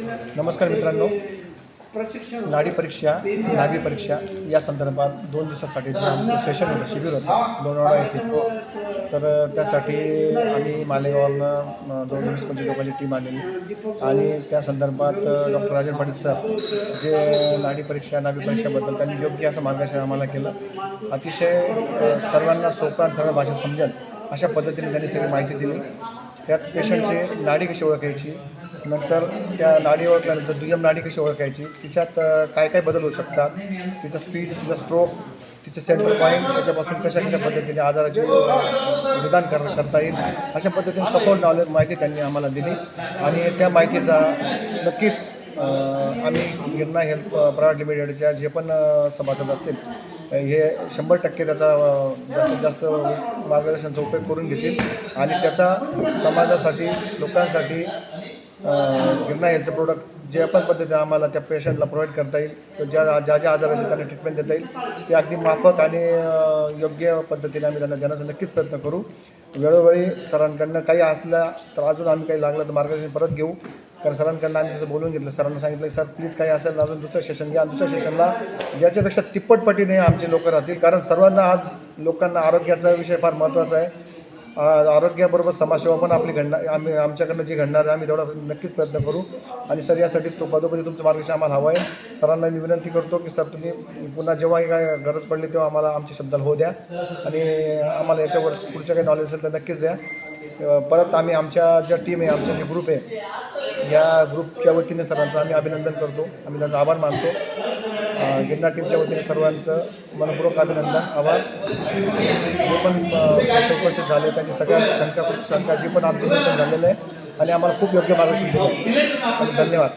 नमस्कार मित्रांनो, नाडी परीक्षा, नाभी परीक्षा या संदर्भात 2 दिवसासाठी जे आमचं सेशन होतं, शिबिर होतं लोणावळा येथे. तर त्यासाठी आम्ही मालेगाववरनं 20-25 लोकांची टीम आलेली आणि त्या संदर्भात डॉक्टर राजन पाटील सर जे नाडी परीक्षा, नाभी परीक्षेबद्दल त्यांनी योग्य असं मार्गदर्शन आम्हाला केलं. अतिशय सर्वांना सोपं आणि सरळ भाषेत समजेल अशा पद्धतीने त्यांनी सगळी माहिती दिली. त्यात पेशंटची नाडी कशी ओळखायची, नंतर त्या नाडी ओळखल्यानंतर दुय्यम नाडी कशी ओळखायची, तिच्यात काय काय बदल होऊ शकतात, तिचं स्पीड, तिचं स्ट्रोक, तिचे सेंटर पॉईंट, त्याच्यापासून कशा पद्धतीने आजाराचे निदान करता येईल अशा पद्धतीने सपोर्ट नॉलेज माहिती त्यांनी आम्हाला दिली. आणि त्या माहितीचा नक्कीच आम्ही गिरणा हेल्थ प्रायव्हेट लिमिटेडच्या जे पण सभासद असतील हे 100% त्याचा जास्तीत जास्त मार्गदर्शनाचा उपयोग करून घेतील आणि त्याचा समाजासाठी, लोकांसाठी गिरणा हेल्थचं प्रोडक्ट जे आपण पद्धतीने आम्हाला त्या पेशंटला प्रोव्हाइड करता येईल, ज्या आजाराची त्यांना ट्रीटमेंट देता येईल ते अगदी माफक आणि योग्य पद्धतीने आम्ही त्यांना देण्याचा नक्कीच प्रयत्न करू. वेळोवेळी सरांकडनं काही असलं तर अजून आम्ही काही लागलं तर मार्गदर्शन परत घेऊ. कारण सरांकडनं आम्ही तसं बोलून घेतलं, सरांना सांगितलं सर प्लीज काही असेल अजून दुसरं सेशन घ्या. दुसऱ्या सेशनला याच्यापेक्षा तिप्पट पटीने आमचे लोक राहतील, कारण सर्वांना आज लोकांना आरोग्याचा विषय फार महत्त्वाचा आहे. आरोग्याबरोबर समाजसेवा पण आपली आमच्याकडनं जी घडणार आहे आम्ही तेवढा नक्कीच प्रयत्न करू. आणि सर यासाठी पदोपदी तुमचं मार्गदर्शन आम्हाला हवं आहे. सरांना मी विनंती करतो की सर तुम्ही पुन्हा जेव्हाही काय गरज पडली तेव्हा आम्हाला आमच्या शब्दाला हो द्या आणि आम्हाला याच्यावर पुढचं काही नॉलेज असेल तर नक्कीच द्या. परत आम्ही आमच्या ज्या टीम आहे, आमचा जे ग्रुप आहे, या ग्रुपच्या वतीने सरांचं आम्ही अभिनंदन करतो, आम्ही त्यांचा आभार मानतो. गिरणा टीमच्या वतीने सर्वांचं मनपूर्वक अभिनंदन, आभार. जे पण उपस्थित झाले त्यांची सगळ्यांची शंका जी पण आमचे निरसन झालेलं आहे आणि आम्हाला खूप योग्य मार्गदर्शन दिलं. धन्यवाद.